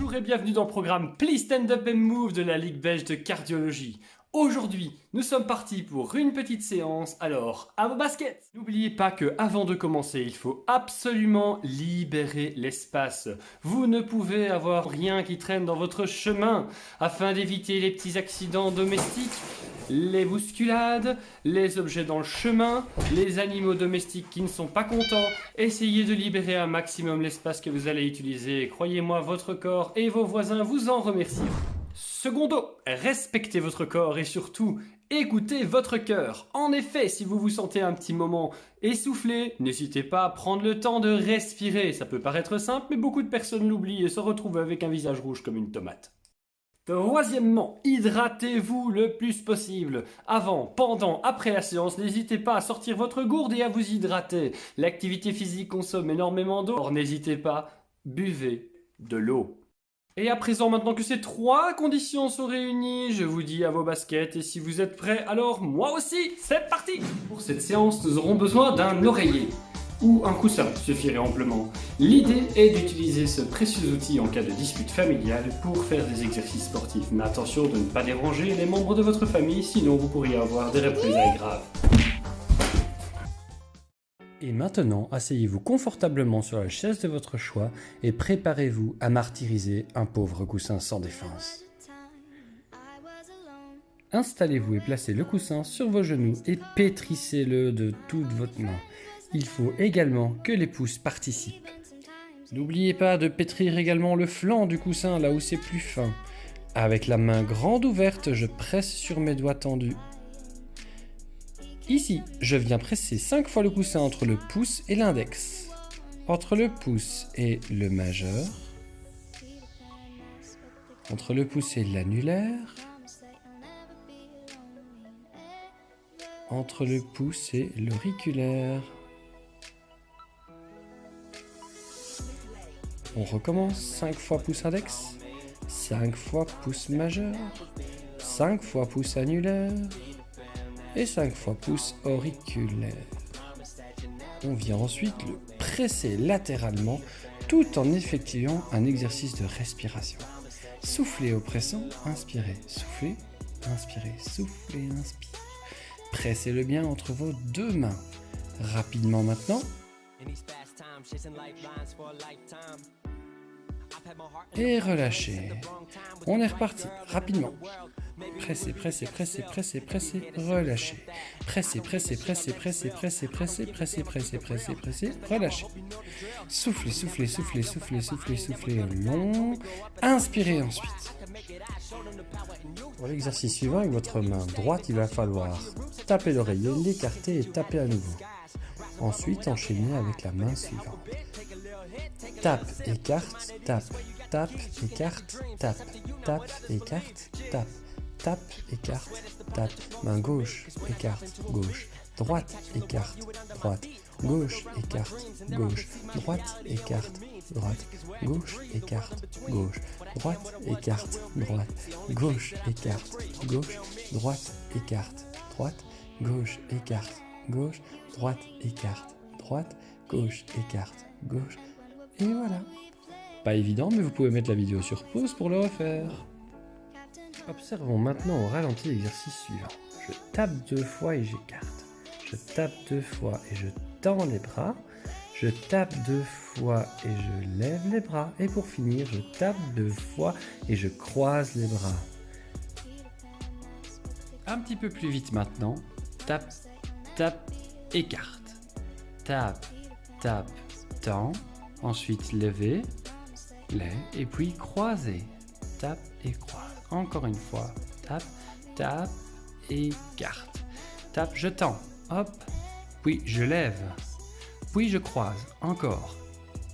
Bonjour et bienvenue dans le programme Please Stand Up and Move de la Ligue belge de cardiologie. Aujourd'hui, nous sommes partis pour une petite séance, alors à vos baskets! N'oubliez pas que avant de commencer, il faut absolument libérer l'espace. Vous ne pouvez avoir rien qui traîne dans votre chemin afin d'éviter les petits accidents domestiques, les bousculades, les objets dans le chemin, les animaux domestiques qui ne sont pas contents. Essayez de libérer un maximum l'espace que vous allez utiliser. Croyez-moi, votre corps et vos voisins vous en remercieront. Secondo, respectez votre corps et surtout, écoutez votre cœur. En effet, si vous vous sentez un petit moment essoufflé, n'hésitez pas à prendre le temps de respirer. Ça peut paraître simple, mais beaucoup de personnes l'oublient et se retrouvent avec un visage rouge comme une tomate. Troisièmement, hydratez-vous le plus possible. Avant, pendant, après la séance, n'hésitez pas à sortir votre gourde et à vous hydrater. L'activité physique consomme énormément d'eau, alors n'hésitez pas, buvez de l'eau. Et à présent, maintenant que ces trois conditions sont réunies, je vous dis à vos baskets et si vous êtes prêts, alors moi aussi, c'est parti! Pour cette séance, nous aurons besoin d'un oreiller ou un coussin suffirait amplement. L'idée est d'utiliser ce précieux outil en cas de dispute familiale pour faire des exercices sportifs. Mais attention de ne pas déranger les membres de votre famille, sinon vous pourriez avoir des représailles graves. Et maintenant, asseyez-vous confortablement sur la chaise de votre choix et préparez-vous à martyriser un pauvre coussin sans défense. Installez-vous et placez le coussin sur vos genoux et pétrissez-le de toute votre main. Il faut également que les pouces participent. N'oubliez pas de pétrir également le flanc du coussin là où c'est plus fin. Avec la main grande ouverte, je presse sur mes doigts tendus. Ici, je viens presser 5 fois le coussin entre le pouce et l'index, entre le pouce et le majeur, entre le pouce et l'annulaire, entre le pouce et l'auriculaire. On recommence, 5 fois pouce index, 5 fois pouce majeur, 5 fois pouce annulaire et 5 fois pouce auriculaire. On vient ensuite le presser latéralement tout en effectuant un exercice de respiration. Soufflez au pressant, inspirez, soufflez, inspirez, soufflez, inspirez. Pressez-le bien entre vos deux mains. Rapidement maintenant. Et relâchez. On est reparti, rapidement. Pressez, pressez, pressez, pressez, pressez, relâchez. Pressez, pressez, pressez, pressez, pressez, pressez, pressez, pressez, pressez, pressez, relâchez. Soufflez, soufflez, soufflez, soufflez, soufflez, soufflez long. Inspirez ensuite. Pour l'exercice suivant, avec votre main droite, il va falloir taper l'oreiller, l'écarter et taper à nouveau. Ensuite, enchaînez avec la main suivante. Tape, écarte, tape, tape, écarte, tape, tape, écarte, tape, tape, écarte, tape. Main gauche, écarte, gauche, droite, écarte, droite, gauche, écarte, gauche, droite, écarte, droite, gauche, écarte, gauche, droite, écarte, droite, gauche, écarte, gauche, droite, écarte, droite, gauche, écarte, gauche, droite, écarte, droite, gauche, écarte, gauche. Et voilà. Pas évident, mais vous pouvez mettre la vidéo sur pause pour le refaire. Observons maintenant au ralenti l'exercice suivant. Je tape 2 fois et j'écarte. Je tape 2 fois et je tends les bras. Je tape 2 fois et je lève les bras. Et pour finir, je tape 2 fois et je croise les bras. Un petit peu plus vite maintenant. Tape, tape, écarte. Tape, tape, tend. Ensuite, levez, lève, et puis croisez. Tape et croise. Encore une fois. Tape, tape, écarte. Tape, je tends. Hop. Puis je lève. Puis je croise. Encore.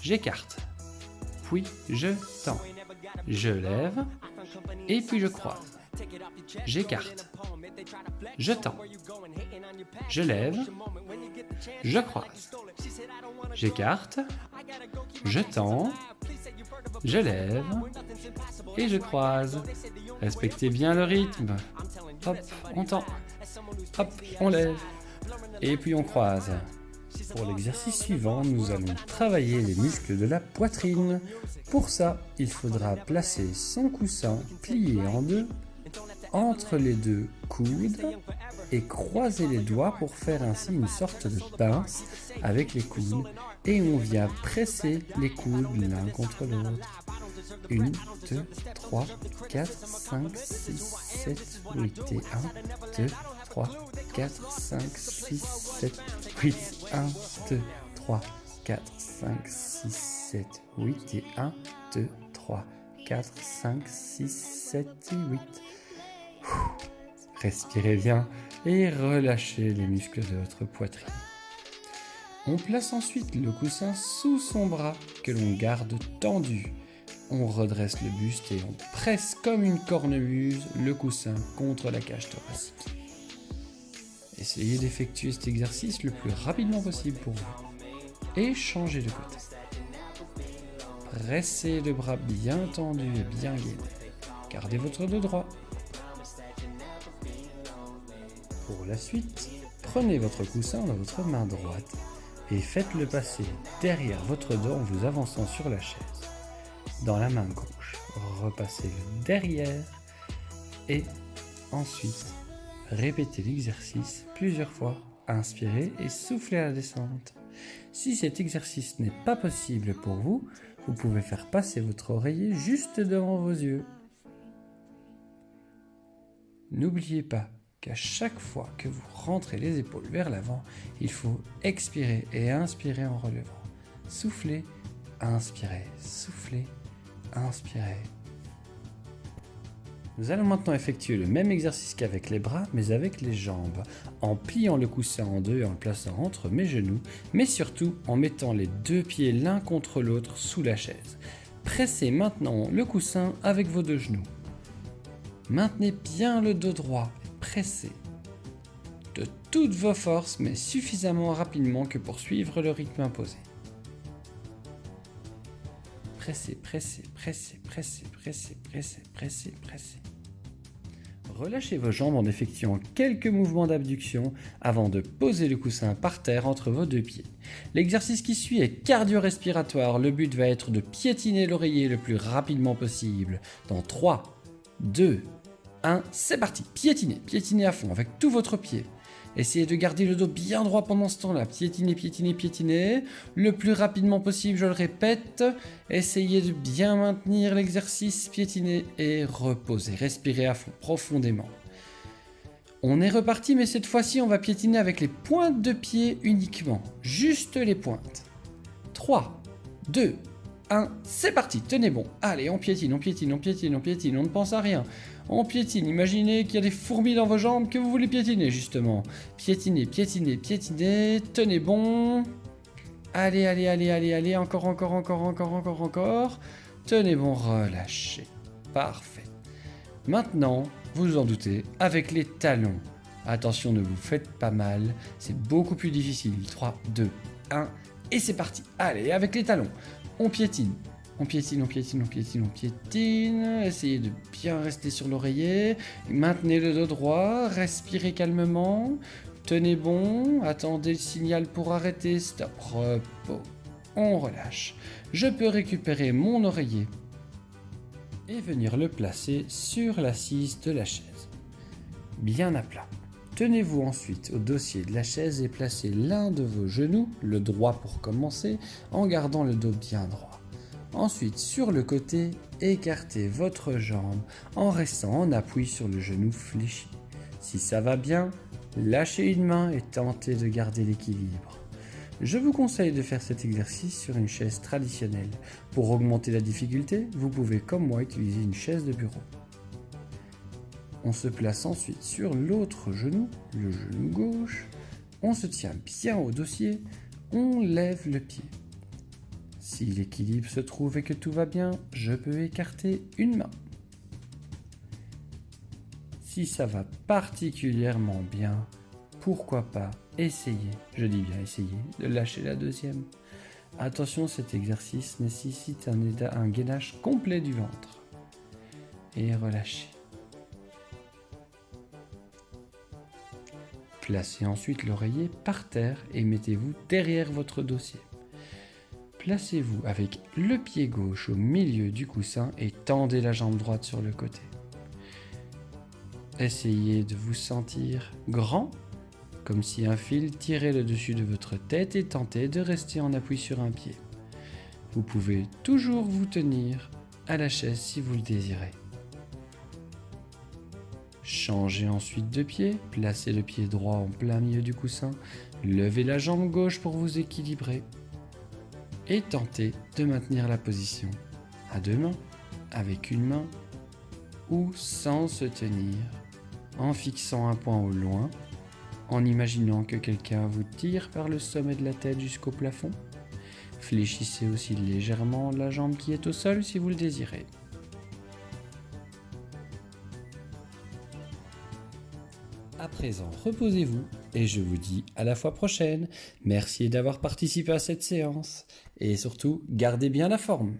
J'écarte. Puis je tends. Je lève. Et puis je croise. J'écarte. Je tends. Je lève. Je croise. J'écarte. Je tends. Je lève. Et je croise. Respectez bien le rythme. Hop, on tend. Hop, on lève. Et puis on croise. Pour l'exercice suivant, nous allons travailler les muscles de la poitrine. Pour ça, il faudra placer son coussin plié en deux entre les deux coudes et croiser les doigts pour faire ainsi une sorte de pince avec les coudes et on vient presser les coudes l'un contre l'autre. 1, 2, 3, 4, 5, 6, 7, 8 et 1, 2, 3, 4, 5, 6, 7, 8, 1, 2, 3, 4, 5, 6, 7, 8 et 1, 2, 3, 4, 5, 6, 7 et 8. Respirez bien et relâchez les muscles de votre poitrine. On place ensuite le coussin sous son bras que l'on garde tendu. On redresse le buste et on presse comme une cornemuse le coussin contre la cage thoracique. Essayez d'effectuer cet exercice le plus rapidement possible pour vous. Et changez de côté. Pressez le bras bien tendu et bien gainé. Gardez votre dos droit. Pour la suite, prenez votre coussin dans votre main droite et faites-le passer derrière votre dos en vous avançant sur la chaise. Dans la main gauche, repassez-le derrière et ensuite répétez l'exercice plusieurs fois. Inspirez et soufflez à la descente. Si cet exercice n'est pas possible pour vous, vous pouvez faire passer votre oreiller juste devant vos yeux. N'oubliez pas qu'à chaque fois que vous rentrez les épaules vers l'avant, il faut expirer et inspirer en relevant. Soufflez, inspirez, soufflez, inspirez. Nous allons maintenant effectuer le même exercice qu'avec les bras, mais avec les jambes, en pliant le coussin en deux et en le plaçant entre mes genoux, mais surtout en mettant les deux pieds l'un contre l'autre sous la chaise. Pressez maintenant le coussin avec vos deux genoux. Maintenez bien le dos droit. Pressez de toutes vos forces, mais suffisamment rapidement que pour suivre le rythme imposé. Pressez, pressez, pressez, pressez, pressez, pressez, pressez, pressez. Relâchez vos jambes en effectuant quelques mouvements d'abduction avant de poser le coussin par terre entre vos deux pieds. L'exercice qui suit est cardio-respiratoire. Le but va être de piétiner l'oreiller le plus rapidement possible. Dans 3, 2, 1, c'est parti. Piétinez, piétinez à fond avec tout votre pied. Essayez de garder le dos bien droit pendant ce temps-là. Piétinez, piétinez, piétinez. Le plus rapidement possible, je le répète. Essayez de bien maintenir l'exercice. Piétinez et reposez. Respirez à fond, profondément. On est reparti, mais cette fois-ci, on va piétiner avec les pointes de pied uniquement. Juste les pointes. 3, 2, 1, c'est parti. Tenez bon. Allez, on piétine, on piétine, on piétine, on piétine. On ne pense à rien. On piétine, imaginez qu'il y a des fourmis dans vos jambes que vous voulez piétiner justement. Piétinez, piétinez, piétinez, tenez bon. Allez, allez, allez, allez, allez, encore, encore, encore, encore, encore, encore. Tenez bon, relâchez. Parfait. Maintenant, vous vous en doutez, avec les talons. Attention, ne vous faites pas mal, c'est beaucoup plus difficile. 3, 2, 1, et c'est parti. Allez, avec les talons, on piétine. On piétine, on piétine, on piétine, on piétine. Essayez de bien rester sur l'oreiller. Maintenez le dos droit. Respirez calmement. Tenez bon. Attendez le signal pour arrêter. Stop. Repos. On relâche. Je peux récupérer mon oreiller et venir le placer sur l'assise de la chaise. Bien à plat. Tenez-vous ensuite au dossier de la chaise et placez l'un de vos genoux, le droit pour commencer, en gardant le dos bien droit. Ensuite, sur le côté, écartez votre jambe en restant en appui sur le genou fléchi. Si ça va bien, lâchez une main et tentez de garder l'équilibre. Je vous conseille de faire cet exercice sur une chaise traditionnelle. Pour augmenter la difficulté, vous pouvez comme moi utiliser une chaise de bureau. On se place ensuite sur l'autre genou, le genou gauche. On se tient bien au dossier, on lève le pied. Si l'équilibre se trouve et que tout va bien, je peux écarter une main. Si ça va particulièrement bien, pourquoi pas essayer, je dis bien essayer, de lâcher la deuxième. Attention, cet exercice nécessite un gainage complet du ventre. Et relâchez. Placez ensuite l'oreiller par terre et mettez-vous derrière votre dossier. Placez-vous avec le pied gauche au milieu du coussin et tendez la jambe droite sur le côté. Essayez de vous sentir grand, comme si un fil tirait le dessus de votre tête, et tentez de rester en appui sur un pied. Vous pouvez toujours vous tenir à la chaise si vous le désirez. Changez ensuite de pied, placez le pied droit en plein milieu du coussin, levez la jambe gauche pour vous équilibrer et tentez de maintenir la position à deux mains, avec une main ou sans se tenir, en fixant un point au loin, en imaginant que quelqu'un vous tire par le sommet de la tête jusqu'au plafond. Fléchissez aussi légèrement la jambe qui est au sol si vous le désirez. À présent, reposez-vous et je vous dis à la fois prochaine. Merci d'avoir participé à cette séance et surtout, gardez bien la forme.